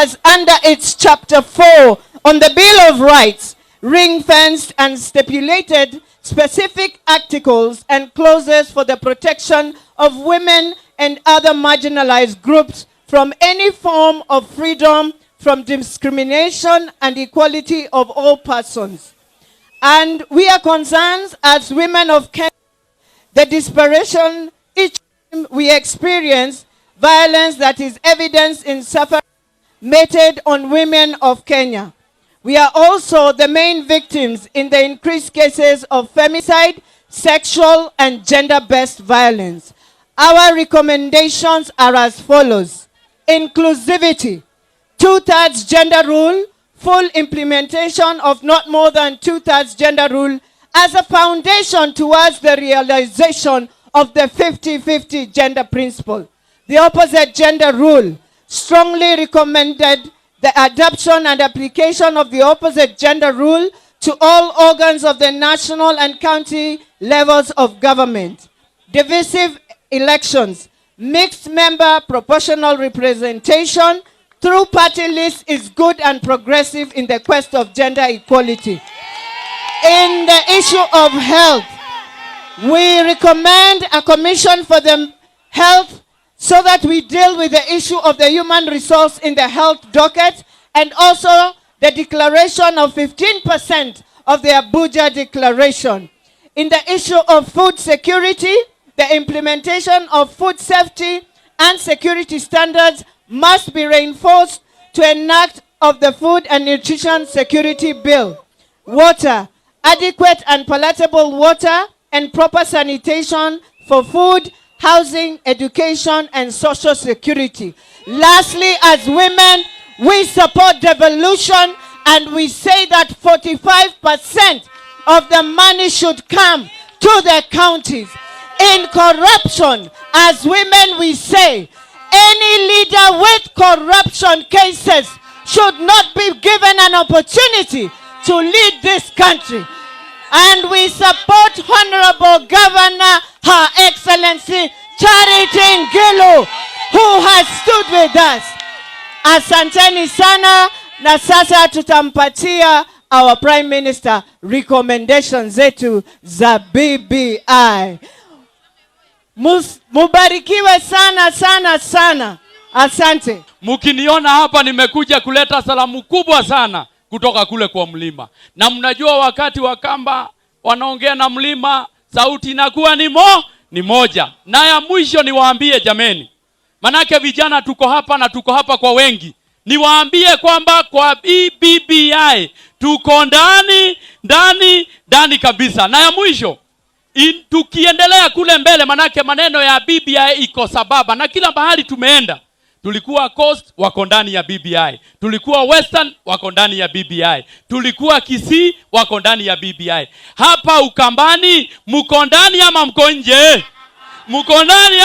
has under its Chapter 4 on the Bill of Rights ring-fenced and stipulated specific articles and clauses for the protection of women and other marginalized groups from any form of freedom from discrimination and equality of all persons. And we are concerned as women of Kenya, the desperation each time we experience violence that is evidenced in suffering meted on women of Kenya. We are also the main victims in the increased cases of femicide, sexual and gender-based violence. Our recommendations are as follows. Inclusivity, 2/3 gender rule, full implementation of not more than 2/3 gender rule as a foundation towards the realization of the 50-50 gender principle. The opposite gender rule strongly recommended the adoption and application of the opposite gender rule to all organs of the national and county levels of government. Divisive elections, mixed member proportional representation through party lists is good and progressive in the quest of gender equality. In the issue of health, we recommend a commission for the health so that we deal with the issue of the human resource in the health docket, and also the declaration of 15% of the Abuja Declaration. In the issue of food security, the implementation of food safety and security standards must be reinforced to enact of the Food and Nutrition Security Bill. Water, adequate and palatable water and proper sanitation for food, housing, education, and social security. Lastly, as women, we support devolution, and we say that 45% of the money should come to the counties. In corruption, as women, we say any leader with corruption cases should not be given an opportunity to lead this country. And we support Honorable Governor, Her Excellency Charity Ngilu, who has stood with us. Asanteni sana, na sasa tutampatia our Prime Minister recommendations zetu za BBI. Mubarikiwe sana sana sana. Asante. Mukiniona hapa nimekuja kuleta salamu kubwa sana kutoka kule kwa mlima. Na mnajua wakati wakamba wanaongea na mlima, sauti inakuwa ni moja. Na ya mwisho niwaambie jameni, manake vijana tuko hapa na tuko hapa kwa wengi. Niwaambie kwamba kwa BBI tuko ndani kabisa. Na ya mwisho, tukiendelea kule mbele, manake maneno ya BBI iko sababa. Na kila mahali tumeenda, tulikuwa Coast wako ndani ya BBI, tulikuwa Western wako ndani ya BBI, tulikuwa Kisii wako ndani ya BBI. Hapa Ukambani mko ndani ama mko nje? Mko ndani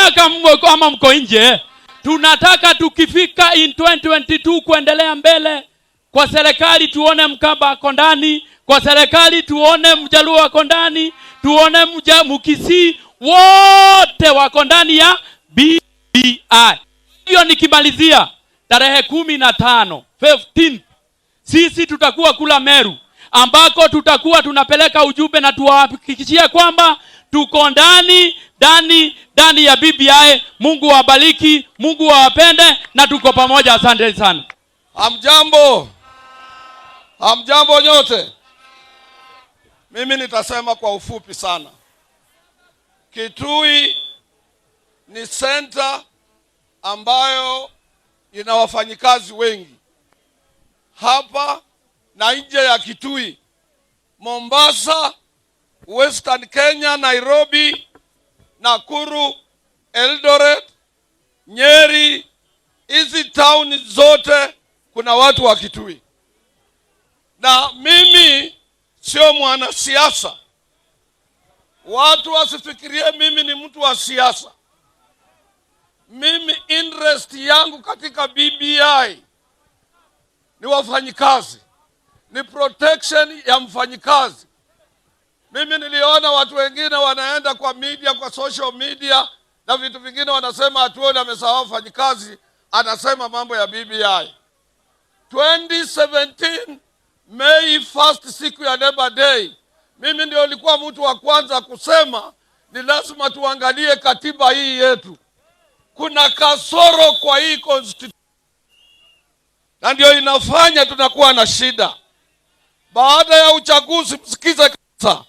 ama mko nje? Tunataka tukifika in 2022 kuendelea mbele, kwa serikali tuone Mkamba wako ndani, kwa serikali tuone Mjaluo wako ndani, tuone Mkisii, wote wako ndani ya BBI. Hiyo nikimalizia tarehe 15 sisi tutakuwa kula Meru, ambako tutakuwa tunapeleka ujumbe na tuwahakikishie kwamba tuko ndani ya BBI. Mungu wabariki, Mungu wawapende, na tuko pamoja. Asante sana. Hamjambo nyote. Mimi nitasema kwa ufupi sana. Kitui ni center ambayo ina wafanyikazi wengi. Hapa na nje ya Kitui, Mombasa, Western Kenya, Nairobi, Nakuru, Eldoret, Nyeri, hizi town zote kuna watu wa Kitui. Na mimi sio mwanasiasa. Watu wasifikirie mimi ni mtu wa siasa. Mimi interest yangu katika BBI ni wafanyikazi, ni protection ya mfanyikazi. Mimi niliona watu wengine wanaenda kwa media, kwa social media na vitu vingine, wanasema atuone amesahau wafanyikazi, anasema mambo ya BBI. 2017 May 1st, siku ya Labor Day, mimi ndio nilikuwa mtu wa kwanza kusema ni lazima tuangalie katiba hii yetu. Kuna kasoro kwa hii constitution, na ndio inafanya tunakuwa na shida. Baada ya uchaguzi, msikize kabisa,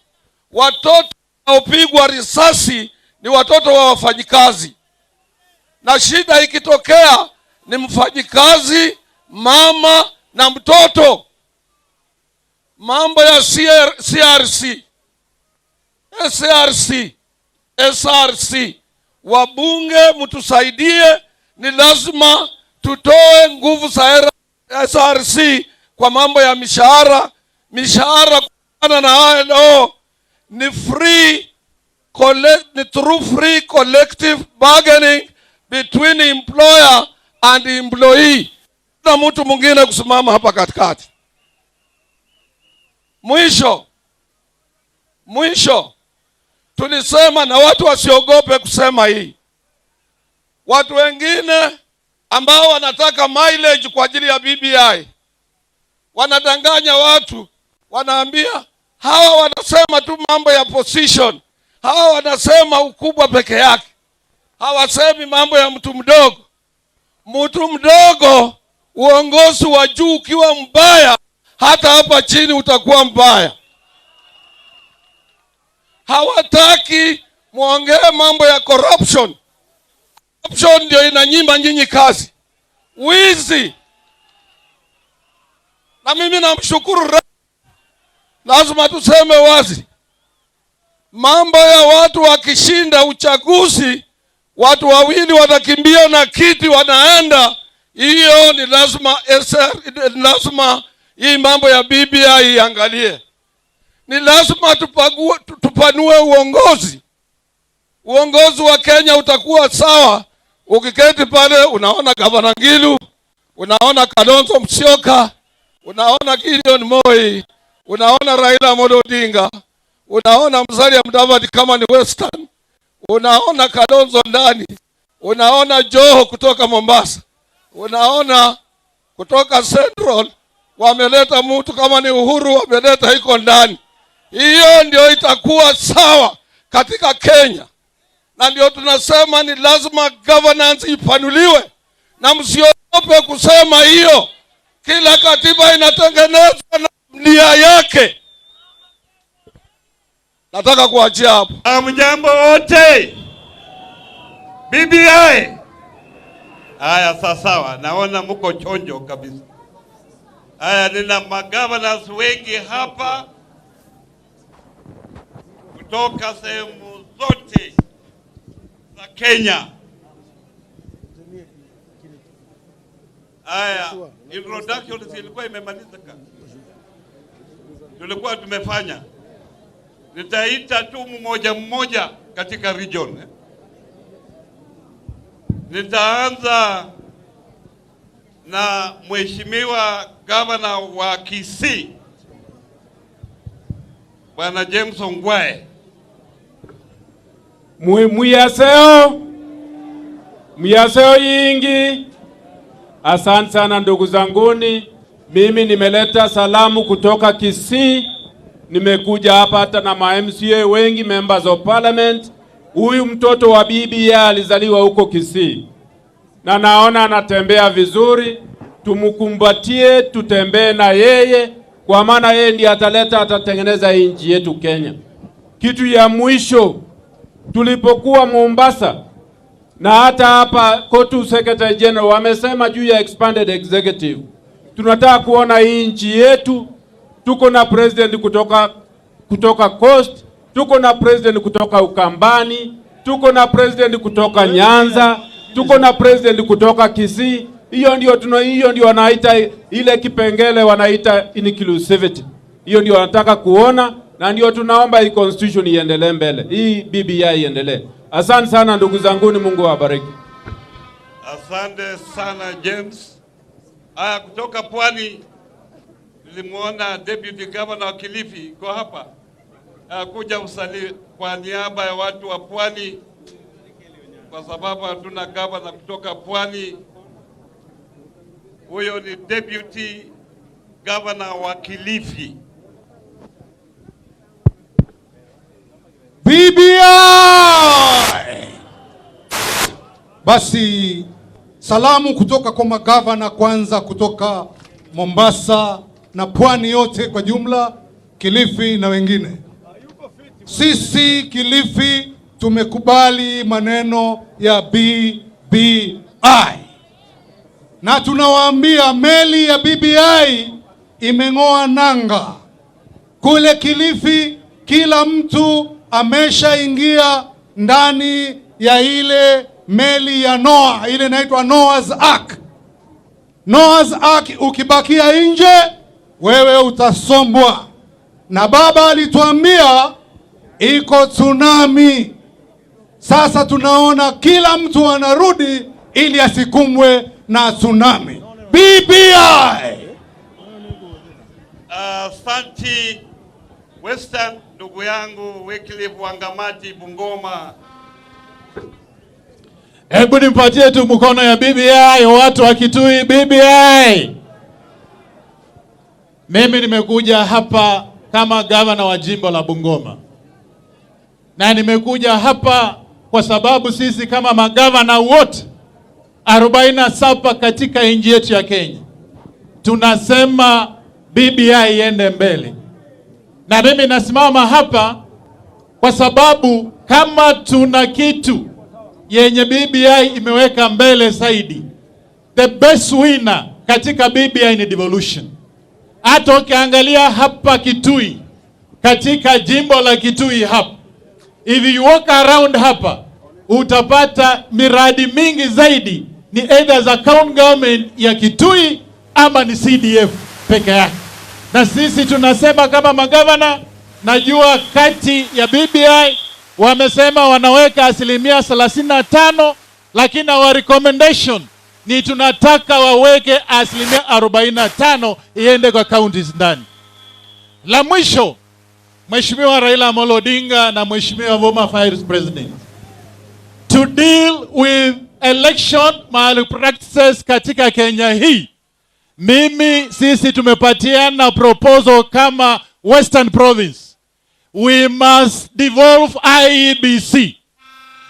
watoto wanaopigwa risasi ni watoto wa wafanyikazi, na shida ikitokea ni mfanyikazi, mama na mtoto. Mambo ya CRC, SRC, wabunge mtusaidie, ni lazima tutoe nguvu za SRC kwa mambo ya mishahara. Mishahara kutokana na ILO ni through free collective bargaining between employer and employee. Na mtu mwingine kusimama hapa katikati. Mwisho tulisema, na watu wasiogope kusema hii, watu wengine ambao wanataka mileage kwa ajili ya BBI wanadanganya watu, wanaambia hawa wanasema tu mambo ya position, hawa wanasema ukubwa peke yake, hawasemi mambo ya mtu mdogo. Mtu mdogo, uongozi wa juu ukiwa mbaya, hata hapa chini utakuwa mbaya. Hawataki muongee mambo ya corruption. Corruption ndio inanyima nyinyi kazi, wizi. Na mimi namshukuru, lazima tuseme wazi, mambo ya watu wakishinda uchaguzi, watu wawili watakimbia na kiti wanaenda, hiyo ni lazima hii mambo ya BBI iangalie. Ni lazima tupanue uongozi. Uongozi wa Kenya utakuwa sawa ukiketi pale unaona Gavana Ngilu, unaona Kalonzo Musyoka, unaona Gideon Moi, unaona Raila Amolo Odinga, unaona Musalia Mudavadi kama ni Western, unaona Kalonzo ndani, unaona Joho kutoka Mombasa, unaona kutoka Central wameleta mtu kama ni Uhuru, wameleta iko ndani. Hiyo ndio itakuwa sawa katika Kenya. Na ndio tunasema ni lazima governance ipanuliwe, na msiogope kusema hiyo. Kila katiba inatengenezwa na nia yake. Nataka kuachia hapo. Hamjambo wote. BBI. Haya, sawa, naona mko chonjo kabisa. Haya, nina magovernors wengi hapa kutoka sehemu zote za Kenya. Haya, introduction ilikuwa imemalizika, tulikuwa tumefanya. Nitaita tu mmoja katika region. Nitaanza na Mheshimiwa Gavana wa Kisii, Bwana James Ongwae. Muyaseo yingi. Asante sana ndugu zanguni. Mimi nimeleta salamu kutoka Kisii. Nimekuja hapa hata na MCA wengi, members of parliament. Huyu mtoto wa bibi alizaliwa huko Kisii, na naona anatembea vizuri. Tumukumbatie, tutembee na yeye, kwa maana yeye ndiye atatengeneza nchi yetu Kenya. Kitu ya mwisho, tulipokuwa Mombasa na hata hapa Kotu Secretary General wamesema juu ya expanded executive. Tunataka kuona hii nchi yetu. Tuko na president kutoka Coast, tuko na president kutoka Ukambani, tuko na president kutoka Nyanza, tuko na president kutoka Kisii. Hiyo ndio wanaita ile kipengele wanaita inclusivity. Hiyo ndio wanataka kuona, na ndio tunaomba hii constitution iendelee mbele. Hii BBI iendelee. Asante sana ndugu zanguni, Mungu awabariki. Asante sana James. Haya, kutoka Pwani nilimuona Deputy Governor wa Kilifi kwa hapa. Kuja usali kwa niaba ya watu wa Pwani, kwa sababu hatuna governor kutoka Pwani. Huyo ni Deputy Governor wa Kilifi. BBI! Basi salamu kutoka kwa magavana kwanza kutoka Mombasa na pwani yote kwa jumla, Kilifi na wengine. Sisi Kilifi tumekubali maneno ya BBI. Na tunawaambia meli ya BBI imeng'oa nanga. Kule Kilifi kila mtu ameshaingia ndani ya ile meli ya Noah, ile inaitwa Noah's Ark. Noah's Ark ukibakia nje wewe utasombwa. Na baba alituambia iko tsunami. Sasa tunaona kila mtu anarudi ili asikumwe na tsunami. BBI! Asante Western, ndugu yangu Wycliffe Wangamati Bungoma. Hebu nimpatie tu mkono ya BBI, watu wa Kitui. BBI! Mimi nimekuja hapa kama gavana wa jimbo la Bungoma. Na nimekuja hapa kwa sababu sisi kama magavana wote 47 katika nchi yetu ya Kenya tunasema BBI iende mbele. Na mimi nasimama hapa kwa sababu kama tuna kitu yenye BBI imeweka mbele zaidi, the best winner katika BBI ni devolution. Hata ukiangalia hapa Kitui, katika jimbo la Kitui hapa, if you walk around hapa, utapata miradi mingi zaidi ni either za county government ya Kitui ama ni CDF peke yake. Na sisi tunasema kama magavana, najua kati ya BBI wamesema wanaweka 35%, lakini our recommendation ni tunataka waweke 45% iende kwa counties ndani. La mwisho, Mheshimiwa Raila Amolo Odinga na Mheshimiwa former Vice President, to deal with election malpractices katika Kenya hii, sisi tumepatiana proposal kama Western Province. We must devolve IEBC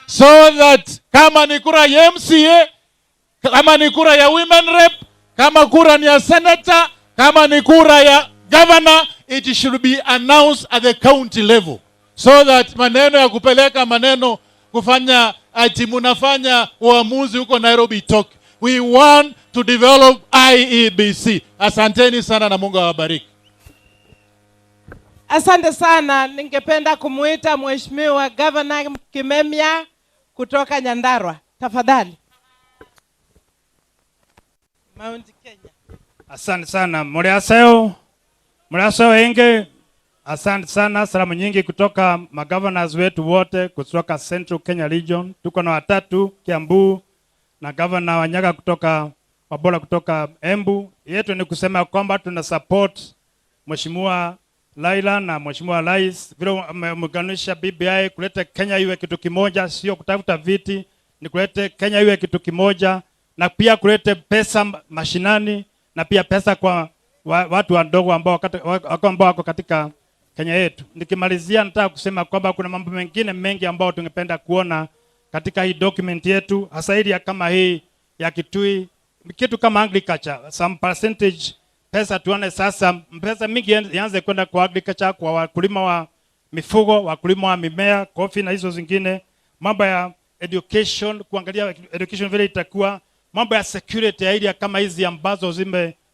so that kama ni kura ya MCA, kama ni kura ya women rep, kama kura ni ya senator, kama ni kura ya governor, it should be announced at the county level so that maneno ya kupeleka maneno kufanya ati munafanya uamuzi huko Nairobi talk. We want to develop IEBC. Asanteni sana na Mungu awabariki. Asante sana. Ningependa kumuita Mheshimiwa Governor Kimemia kutoka Nyandarua. Tafadhali. Mount Kenya. Asante sana. Muriaseo enge. Asante sana. Salamu nyingi kutoka magovernors wetu wote kutoka Central Kenya Region. Tuko na watatu, Kiambu na Governor Wanyaga kutoka Wabora kutoka Embu. Yetu ni kusema kwamba tuna support Mheshimiwa Laila na Mheshimiwa Rais vile ameunganisha BBI kuleta Kenya iwe kitu kimoja, sio kutafuta viti, ni kuleta Kenya iwe kitu kimoja, na pia kuleta pesa mashinani na pia pesa kwa watu wadogo ambao wako katika Kenya yetu. Nikimalizia nataka kusema kwamba kuna mambo mengine mengi ambao tungependa kuona katika hii document yetu, hasa ile kama hii ya Kitui, kitu kama agriculture, some percentage pesa tuone sasa pesa mingi ianze kwenda kwa agriculture, kwa wakulima wa mifugo, wakulima wa mimea, coffee na hizo zingine, mambo ya education, kuangalia education vile itakuwa, mambo ya security ya area kama hizi ambazo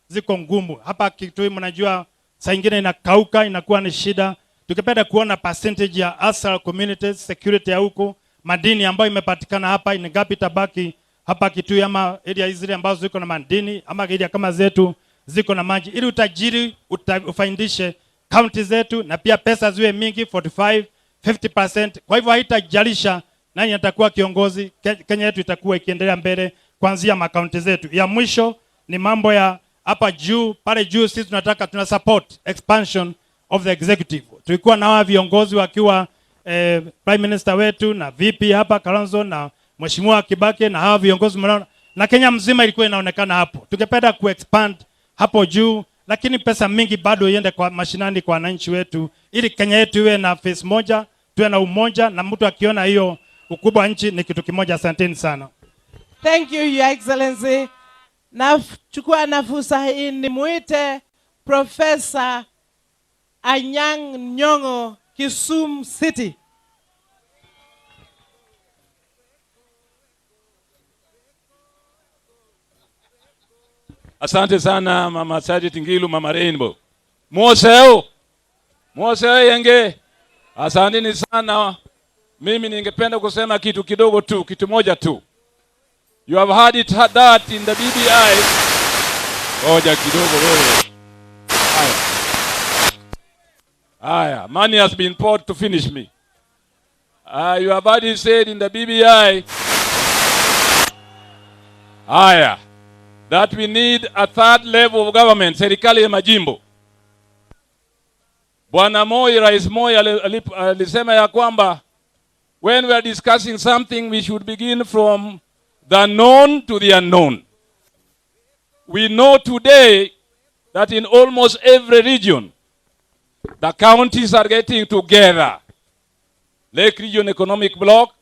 ziko ngumu. Hapa Kitui mnajua saa nyingine inakauka, inakuwa ni shida. Tukipenda kuona percentage ya asal communities, security ya huko, madini ambayo imepatikana hapa ni ngapi tabaki hapa Kitui, ama area hizi ambazo ziko na madini, ama area kama zetu ziko na maji, ili utajiri ufaindishe county zetu, na pia pesa ziwe mingi 45-50%. Kwa hivyo haitajalisha nani atakuwa kiongozi, Kenya yetu itakuwa ikiendelea mbele kuanzia makaunti zetu. Ya mwisho ni mambo ya hapa juu, pale juu sisi tuna support expansion of the executive. Tulikuwa na hawa viongozi wakiwa Prime Minister wetu na VP hapa Kalonzo na Mheshimiwa Kibaki, na hawa viongozi na Kenya mzima ilikuwa inaonekana hapo. Tungependa kuexpand hapo juu, lakini pesa mingi bado iende kwa mashinani kwa wananchi wetu, ili Kenya yetu iwe na face moja, tuwe na umoja, na mtu akiona hiyo ukubwa wa nchi ni kitu kimoja. Asanteni sana. Thank you, Your Excellency. Nachukua na fursa hii nimuite Professor Anyang' Nyong'o, Kisumu City. Asante sana Mama Sajid Ngilu, Mama Rainbow. Mwoseo yenge. Asanteni sana. Mimi ningependa kusema kitu kidogo tu, kitu moja tu. You have heard it that in the BBI. Ngoja kidogo wewe. Aya, money has been poured to finish me. You have heard it said in the BBI. Aya, that we need a third level of government, serikali ya majimbo. Bwana Moi, Rais Moi alisema ya kwamba when we are discussing something, we should begin from the known to the unknown. We know today that in almost every region, the counties are getting together. Lake Region Economic Bloc,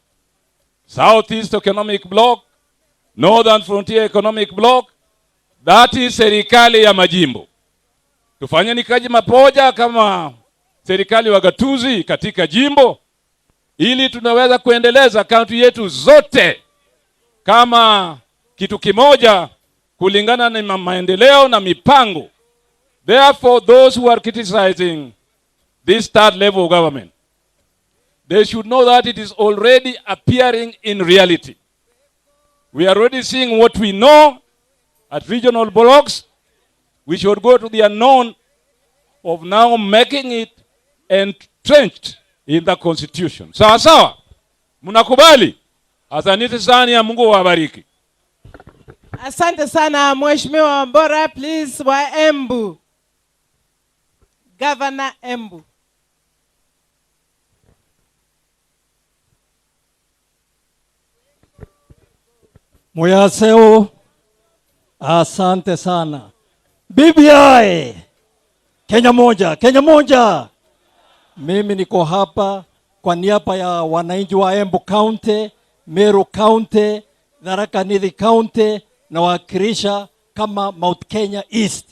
Southeast Economic Bloc, Northern Frontier Economic Bloc, that is serikali ya majimbo. Tufanyeni kazi mapoja kama serikali wa gatuzi katika jimbo, ili tunaweza kuendeleza kaunti yetu zote kama kitu kimoja kulingana na maendeleo na mipango. Therefore, those who are criticizing this third level of government, they should know that it is already appearing in reality. We are already seeing what we know at regional blocks. We should go to the unknown of now making it entrenched in the constitution. Sawa sawa? Mnakubali? Asante sana, ya Mungu wabariki. Asante sana Mheshimiwa Wambora, please, wa Embu. Governor Embu. Moyaseo, asante sana. BBI, Kenya moja, Kenya moja. Mimi niko hapa kwa niaba ya wananchi wa Embu County, Meru County, Tharaka Nithi County, na wakilisha kama Mount Kenya East.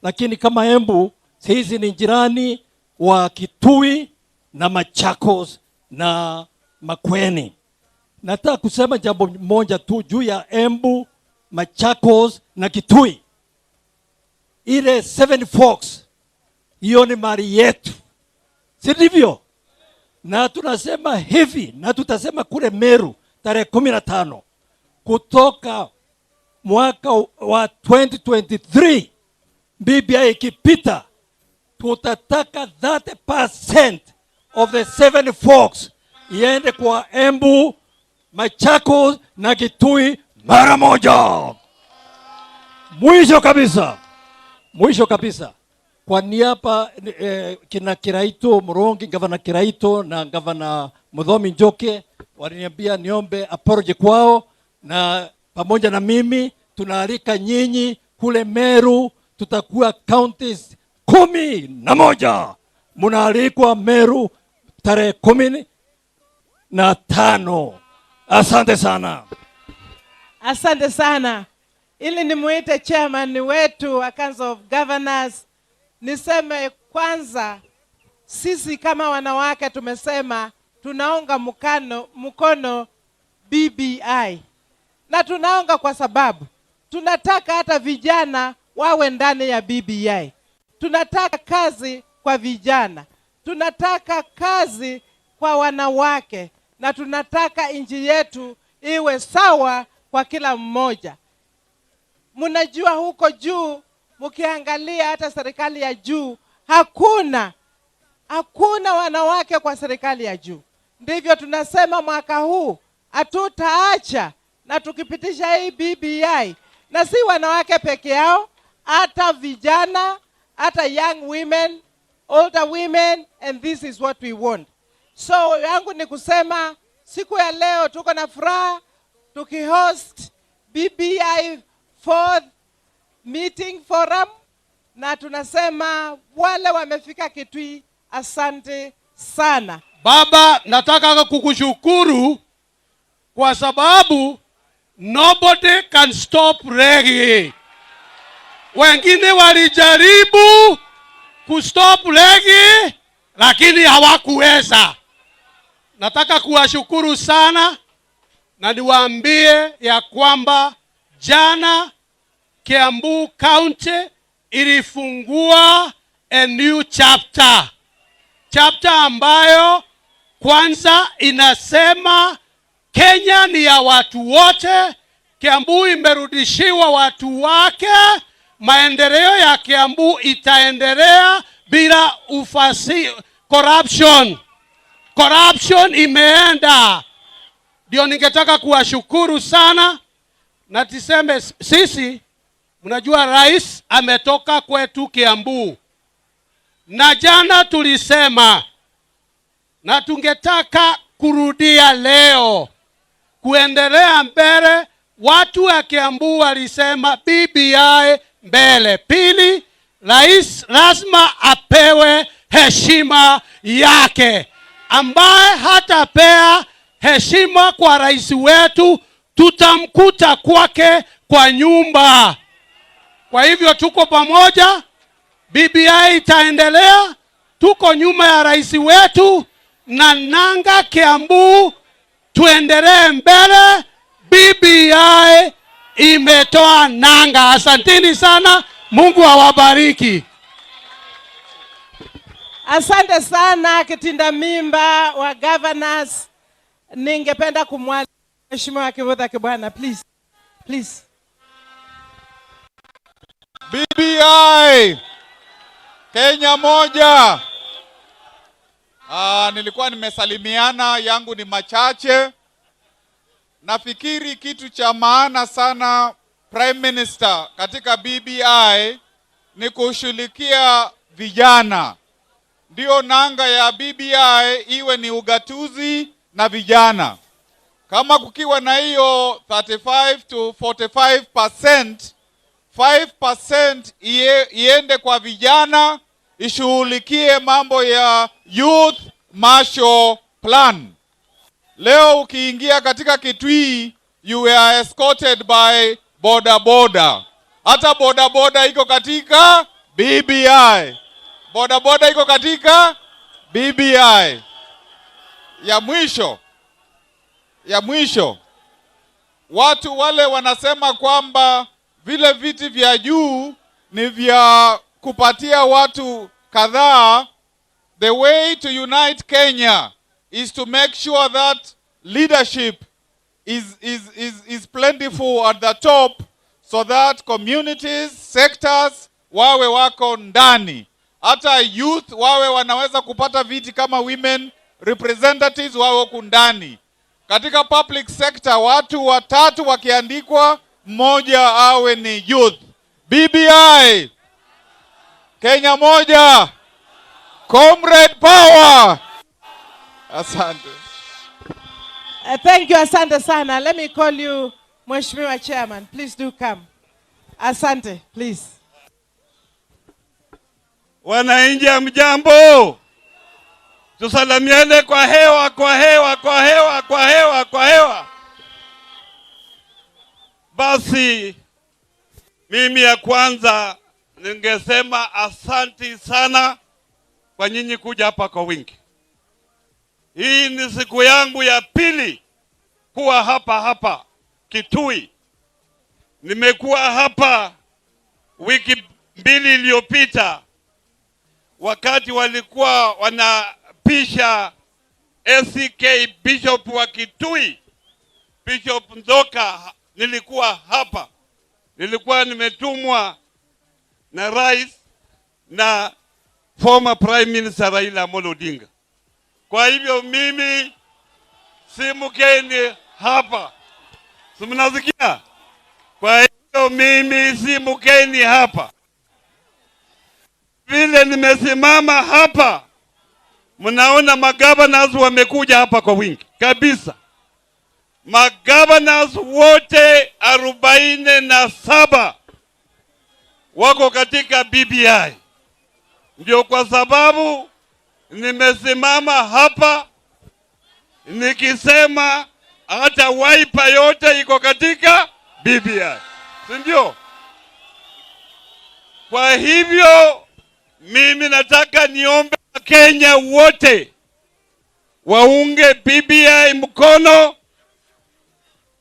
Lakini kama Embu, sisi ni jirani wa Kitui na Machakos na Makueni. Nataka kusema jambo moja tu juu ya Embu, Machakos na Kitui. Ile 7 Forks, hiyo ni mali yetu. Si ndivyo? Na tunasema hivi, na tutasema kule Meru tarehe 15 kutoka mwaka wa 2023 BBI ikipita, tutataka 30% of the 7 Forks iende kwa Embu, Machakos na Kitui mara moja. Mwisho kabisa, kwa niaba kina Kiraito Murongi, Gavana Kiraito na Gavana Muthomi Njoke waliniambia niombe apology kwao, na pamoja na mimi tunaalika nyinyi kule Meru. Tutakuwa counties 11. Munaalikwa Meru tarehe 15. Asante sana. Asante sana. Ili nimuite chairman wetu wa Council of Governors, niseme kwanza, sisi kama wanawake tumesema tunaunga mkono BBI. Na tunaunga kwa sababu tunataka hata vijana wawe ndani ya BBI. Tunataka kazi kwa vijana. Tunataka kazi kwa wanawake. Na tunataka nchi yetu iwe sawa kwa kila mmoja. Mnajua huko juu, mkiangalia hata serikali ya juu, hakuna wanawake kwa serikali ya juu. Ndivyo tunasema mwaka huu hatutaacha, na tukipitisha hii BBI, na si wanawake peke yao, hata vijana, hata young women, older women, and this is what we want. So yangu ni kusema siku ya leo tuko na furaha tukihost BBI fourth meeting forum, na tunasema wale wamefika Kitui, asante sana. Baba, nataka kukushukuru kwa sababu nobody can stop reggae. Wengine walijaribu kustop reggae lakini hawakuweza. Nataka kuwashukuru sana na niwaambie ya kwamba jana Kiambu County ilifungua a new chapter. Chapter ambayo kwanza inasema Kenya ni ya watu wote. Kiambu imerudishiwa watu wake. Maendeleo ya Kiambu itaendelea bila corruption imeenda. Ndio ningetaka kuwashukuru sana na tuseme sisi, mnajua rais ametoka kwetu Kiambu. Na jana tulisema na tungetaka kurudia leo kuendelea mbele. Watu wa Kiambu walisema BBI mbele. Pili, rais lazima apewe heshima yake. Ambaye hatapea heshima kwa rais wetu, tutamkuta kwake kwa nyumba. Kwa hivyo tuko pamoja, BBI itaendelea, tuko nyuma ya rais wetu, na nanga Kiambu tuendelee mbele. BBI imetoa nanga. Asanteni sana, Mungu awabariki. Asante sana kitinda mimba wa governors. Ningependa kumwalika Mheshimiwa Kivutha Kibwana, please. Please. BBI Kenya moja. Nilikuwa nimesalimiana, yangu ni machache. Nafikiri kitu cha maana sana Prime Minister katika BBI ni kushughulikia vijana. Ndio nanga ya BBI iwe ni ugatuzi na vijana. Kama kukiwa na hiyo 35 to 45%, 5% iende kwa vijana, ishughulikie mambo ya Youth Marshall Plan. Leo ukiingia katika Kitui, you were escorted by boda. Hata boda iko katika BBI. Boda iko katika BBI. Ya mwisho, watu wale wanasema kwamba vile viti vya juu ni vya kupatia watu kadhaa. The way to unite Kenya is to make sure that leadership is plentiful at the top, so that communities, sectors wawe wako ndani. Hata youth wawe wanaweza kupata viti kama women representatives wawe huko ndani. Katika public sector watu 3 wakiandikwa, mmoja awe ni youth. BBI Kenya moja. Comrade power. Asante. Thank you, asante sana. Let me call you Mheshimiwa Chairman. Please do come. Asante, please. Wananchi mjambo. Tusalamiane kwa hewa. Basi mimi ya kwanza ningesema asanti sana kwa nyinyi kuja hapa kwa wingi. Hii ni siku yangu ya pili kuwa hapa Kitui. Nimekuwa hapa wiki 2 iliyopita wakati walikuwa wanapisha ACK Bishop wa Kitui, Bishop Nzoka. Nilikuwa hapa. Nilikuwa nimetumwa na rais na former Prime Minister Raila Amolo Odinga. Kwa hivyo mimi si mgeni hapa. Si mnasikia? Kwa hivyo mimi si mgeni hapa. Vile nimesimama hapa, mnaona magavana wamekuja hapa kwa wingi kabisa. Magovernors wote 47 wako katika BBI. Ndio kwa sababu nimesimama hapa nikisema hata Wiper yote iko katika BBI. Ndio. Kwa hivyo mimi nataka niombe Kenya wote waunge BBI mkono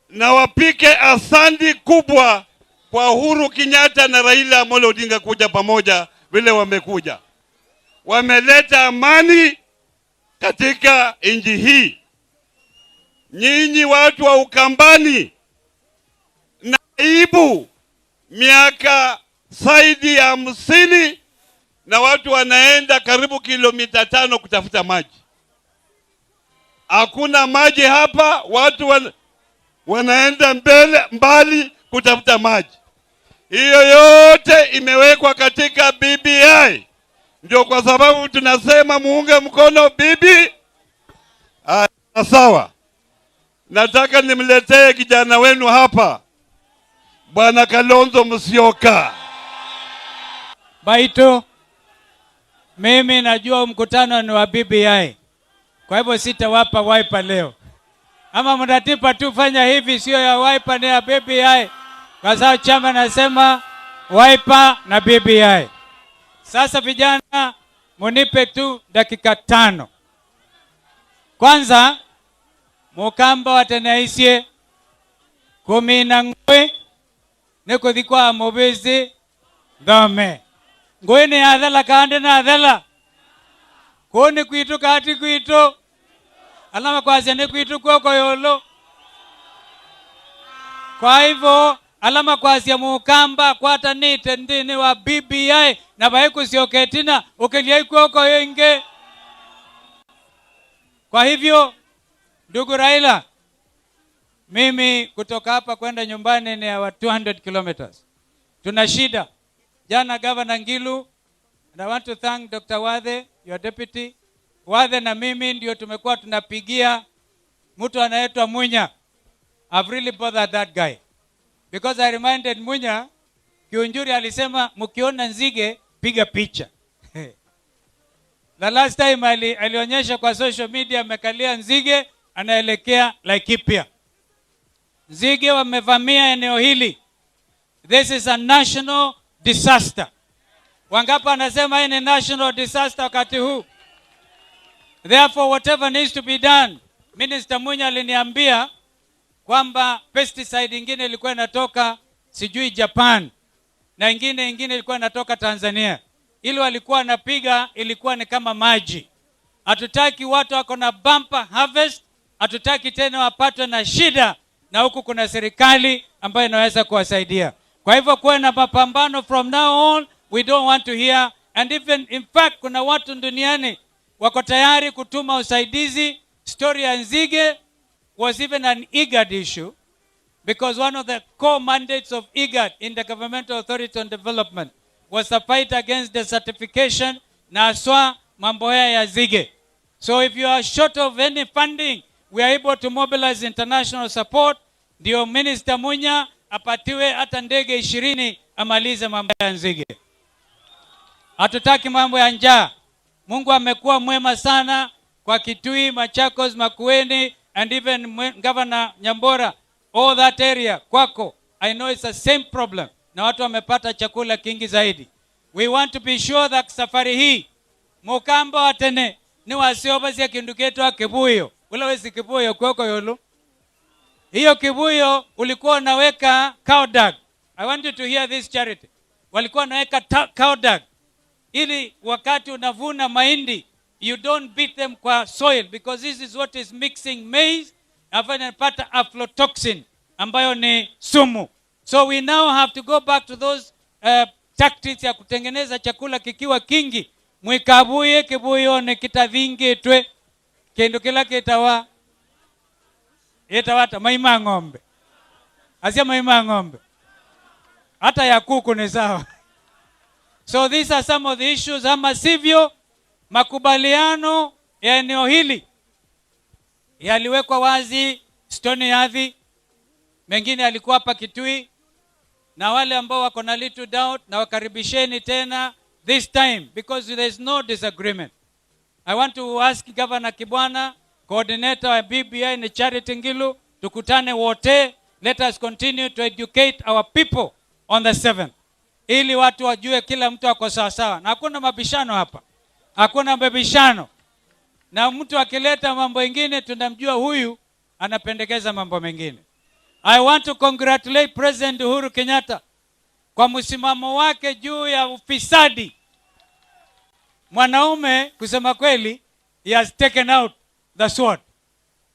na wapike asante kubwa kwa Uhuru Kenyatta na Raila Amolo Odinga kuja pamoja vile wamekuja. Wameleta amani katika nchi hii. Nyinyi watu wa Ukambani, naibu miaka zaidi ya 50 na watu wanaenda karibu kilomita 5 kutafuta maji. Hakuna maji hapa, watu wanaenda mbali kutafuta maji. Hiyo yote imewekwa katika BBI. Ndio kwa sababu tunasema muunge mkono BBI. Sawa. Nataka nimletee kijana wenu hapa, Bwana Kalonzo Musyoka. Baito, mimi najua mkutano ni wa BBI. Kwa hivyo sitawapa Wiper leo. Ama mnatipa tu fanya hivi, sio ya Wiper ni ya BBI. Kwa sababu chama nasema Wiper na BBI. Sasa vijana, munipe tu dakika 5. Kwanza, Mukamba watanaisie 10 neko dhikwa mobezi dhame. Ngoe ni adhala kaande na adhala. Kone kuito kati kuito. Alama kwa zene kuito kwa yolo. Kwa hivyo, alama kwa zia Mukamba kwa tanite ndini wa BBI na baiku sioketina ukeliai kwa yenge. Kwa hivyo, ndugu Raila, mimi kutoka hapa kwenda nyumbani ni ya 200 kilometers. Tuna shida. Jana Governor Ngilu, and I want to thank Dr. Wathe, your deputy. Wathe na mimi ndio tumekuwa tunapigia mtu anaitwa Munya. I've really bothered that guy. Because I reminded Munya, Kiunjuri alisema mkiona nzige piga picha. The last time alionyesha kwa social media amekalia nzige anaelekea Laikipia. Nzige wamevamia eneo hili. This is a national disaster. Wangapa anasema hii ni national disaster wakati huu. Therefore, whatever needs to be done. Minister Munya aliniambia kwamba pesticide ingine ilikuwa inatoka sijui Japan na ingine ilikuwa inatoka Tanzania. Ili walikuwa napiga ilikuwa ni kama maji. Hatutaki watu wako na bumper harvest, hatutaki tena wapatwe na shida, na huku kuna serikali ambayo inaweza kuwasaidia. Kwa hivyo kuwe na mapambano from now on. We don't want to hear, and even in fact kuna watu duniani wako tayari kutuma usaidizi. Story ya nzige was even an IGAD issue, because one of the core mandates of IGAD, Intergovernmental Authority on Development, was the fight against desertification na aswa mambo ya nzige. So if you are short of any funding, we are able to mobilize international support. Ndio Minister Munya apatiwe hata ndege 20 amalize mambo ya nzige. Hatutaki mambo ya njaa. Mungu amekuwa mwema sana kwa Kitui, Machakos, Makueni, and even Governor Nyambora, all that area, kwako. I know it's the same problem. Na watu wamepata chakula kingi zaidi. We want to be sure that safari hii, Mukamba watene, ni wasiobazi ya kinduketu wa kibuyo. Ula wezi kibuyo kwako yolo. Hiyo kibuyo ulikuwa unaweka cow dung. I want you to hear this, Charity. Walikuwa unaweka cow dung. Ili wakati unavuna mahindi, you don't beat them kwa soil, because this is what is mixing maize, afanya pata aflatoxin, ambayo ni sumu. So we now have to go back to those tactics ya kutengeneza chakula kikiwa kingi. Mwikabuye kibuyo ni kitavingi twe. Kendo kila kitawa. Itawata maima ng'ombe. Asia maima ng'ombe. Hata ya kuku ni sawa. So these are some of the issues. Ama sivyo, makubaliano ya eneo hili yaliwekwa wazi Stony Ardhi, mengine alikuwa hapa Kitui, na wale ambao wako na little doubt na wakaribisheni tena this time because there is no disagreement. I want to ask Governor Kibwana, coordinator wa BBI na Charity Ngilu, tukutane wote. Let us continue to educate our people on the 7th. Ili watu wajue kila mtu ako sawa sawa. Na hakuna mabishano hapa. Hakuna mabishano. Na mtu akileta mambo mengine tunamjua huyu anapendekeza mambo mengine. I want to congratulate President Uhuru Kenyatta kwa msimamo wake juu ya ufisadi. Mwanaume kusema kweli, he has taken out the sword.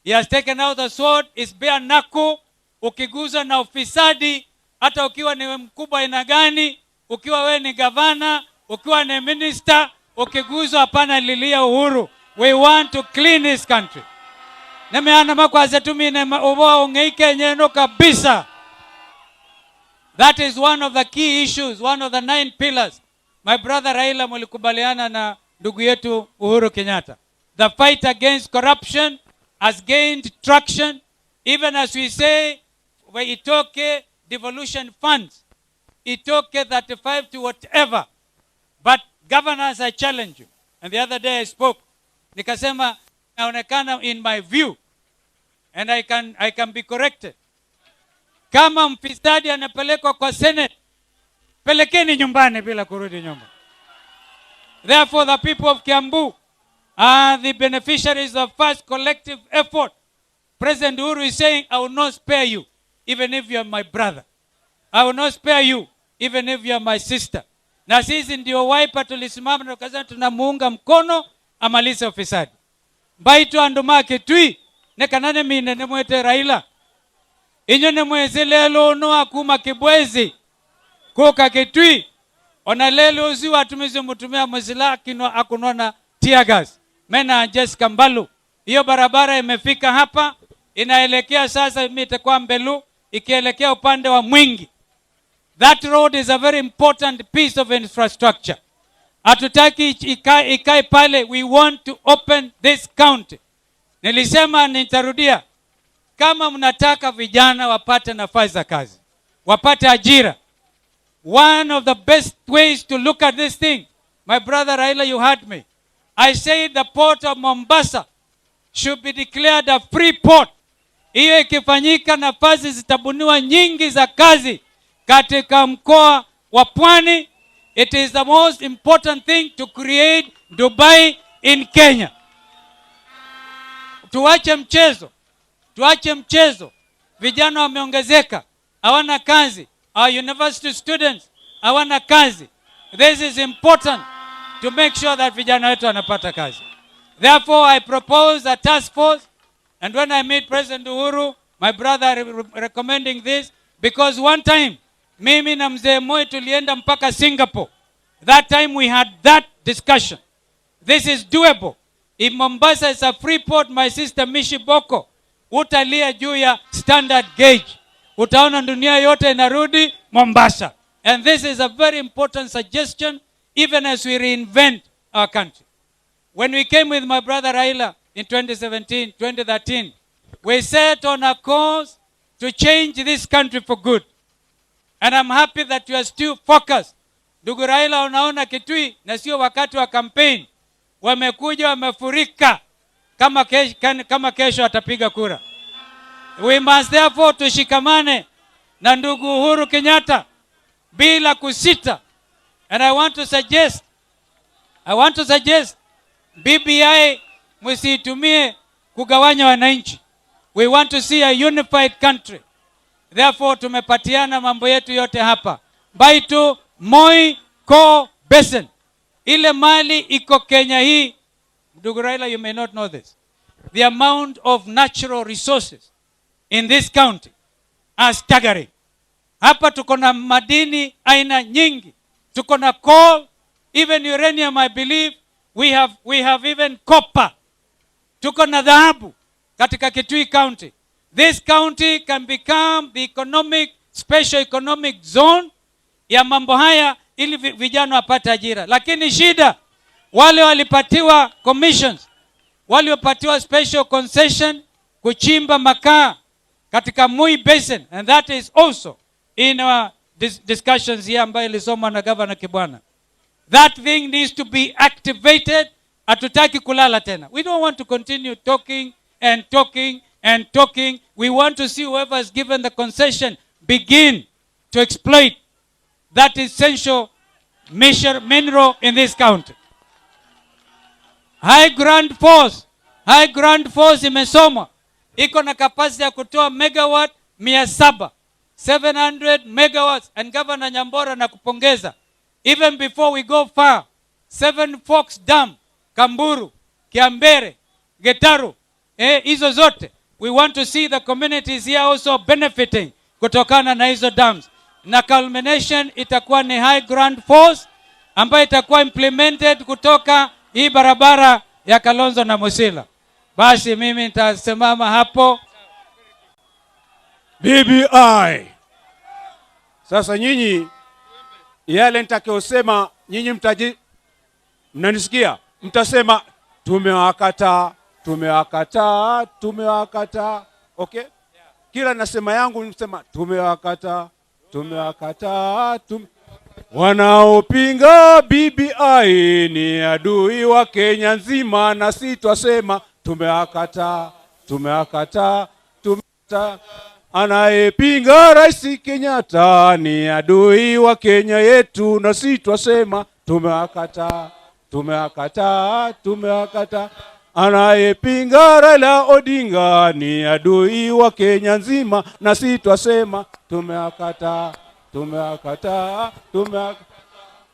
He has taken out the sword, is bare knuckle. Ukiguza na ufisadi, hata ukiwa ni mkubwa aina gani, ukiwa we ni gavana, ukiwa ni minister, ukiguzwa hapana lilia Uhuru. We want to clean this country. Nemeana makwaze tumine uboa ungeike nyeno kabisa. That is one of the key issues, one of the 9 pillars. My brother Raila mulikubaliana na ndugu yetu Uhuru Kenyatta. The fight against corruption has gained traction, even as we say, where itoke devolution funds, itoke 35 to whatever. But governors, I challenge you. And the other day I spoke. Nikasema, naonekana in my view, and I can be corrected. Kama mfisadi anapelekwa kwa Senate, pelekeni nyumbani bila kurudi nyumba. Therefore, the people of Kiambu are the beneficiaries of first collective effort. President Uhuru is saying, I will not spare you, even if you are my brother. I will not spare you, even if you are my sister. Na sisi ndio Wiper tulisimama na tukasema tunamuunga mkono amalize ufisadi. Baito anduma Kitui, nekanane mine nemwete Raila. Inyo nemweze lelo no akuma kibwezi. Kuka Kitui, ona lelo uzi watumizi mutumia mwezila akunona tear gas. Mena Jessica Mbalu. Hiyo barabara imefika hapa, inaelekea sasa imetakuwa Mbelu, ikielekea upande wa Mwingi. That road is a very important piece of infrastructure. Hatutaki ikae pale. We want to open this county. Nilisema nitarudia. Kama mnataka vijana wapate nafasi za kazi, wapate ajira, one of the best ways to look at this thing, my brother Raila, you heard me. I said the port of Mombasa should be declared a free port. Hiyo ikifanyika nafasi zitabuniwa nyingi za kazi katika mkoa wa Pwani. It is the most important thing to create Dubai in Kenya. Tuache mchezo. Vijana wameongezeka, hawana kazi. Our university students hawana kazi. This is important to make sure that vijana wetu wanapata kazi. Therefore, I propose a task force, and when I meet President Uhuru, my brother recommending this, because one time, mimi na mzee Moi tulienda mpaka Singapore. That time we had that discussion. This is doable. If Mombasa is a free port, my sister Mishi Boko, utalia juu ya standard gauge. Utaona dunia yote inarudi Mombasa. And this is a very important suggestion, even as we reinvent our country. When we came with my brother Raila in 2017, 2013, we set on a course to change this country for good. And I'm happy that you are still focused. Ndugu Raila, unaona Kitui na sio wakati wa campaign. Wamekuja wamefurika kama kesho atapiga kura. We must therefore tushikamane na ndugu Uhuru Kenyatta bila kusita. And I want to suggest BBI msiitumie kugawanya wananchi. We want to see a unified country. Therefore tumepatiana mambo yetu yote hapa. Baito Moi Ko Basin. Ile mali iko Kenya hii. Ndugu Raila, you may not know this. The amount of natural resources in this county are staggering. Hapa tuko na madini aina nyingi. Tuko na coal, even uranium, I believe. We have even copper. Tuko na dhahabu katika Kitui County. This county can become the special economic zone ya mambo haya ili vijana wapate ajira. Lakini shida, wale walipatiwa commissions, wale walipatiwa special concession kuchimba makaa katika Mui Basin, and that is also in our discussions here ambayo ilisomwa na Governor Kibwana. That thing needs to be activated. Hatutaki kulala tena. We don't want to continue talking and talking and talking. We want to see whoever has given the concession begin to exploit that essential mineral in this country. High Grand Force imesomwa. Iko na capacity ya kutoa megawatt 700 megawatts, and Governor Nyambora na kupongeza. Even before we go far, Seven Forks Dam, Kamburu, Kiambere, Getaru, hizo zote, we want to see the communities here also benefiting kutokana na hizo dams. Na culmination itakuwa ni High Grand Force ambayo itakuwa implemented kutoka hii barabara ya Kalonzo na Musila. Basi mimi nitasimama hapo. BBI. Sasa nyinyi yale nitakayosema nyinyi mnanisikia? Mtasema tumewakataa. Okay? Kila nasema yangu msema tumewakataa. Wanaopinga BBI ni adui wa Kenya nzima, na si twasema tumewakataa. Anayepinga Rais Kenyatta ni adui wa Kenya yetu, na si twasema tumewakataa. Anayepinga Raila Odinga ni adui wa Kenya nzima, na si twasema tumewakataa.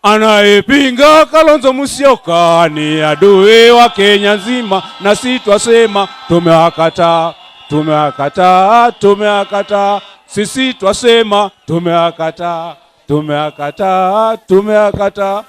Anayepinga Kalonzo Musyoka ni adui wa Kenya nzima, na si twasema tumewakataa. Sisi twasema tumewakataa.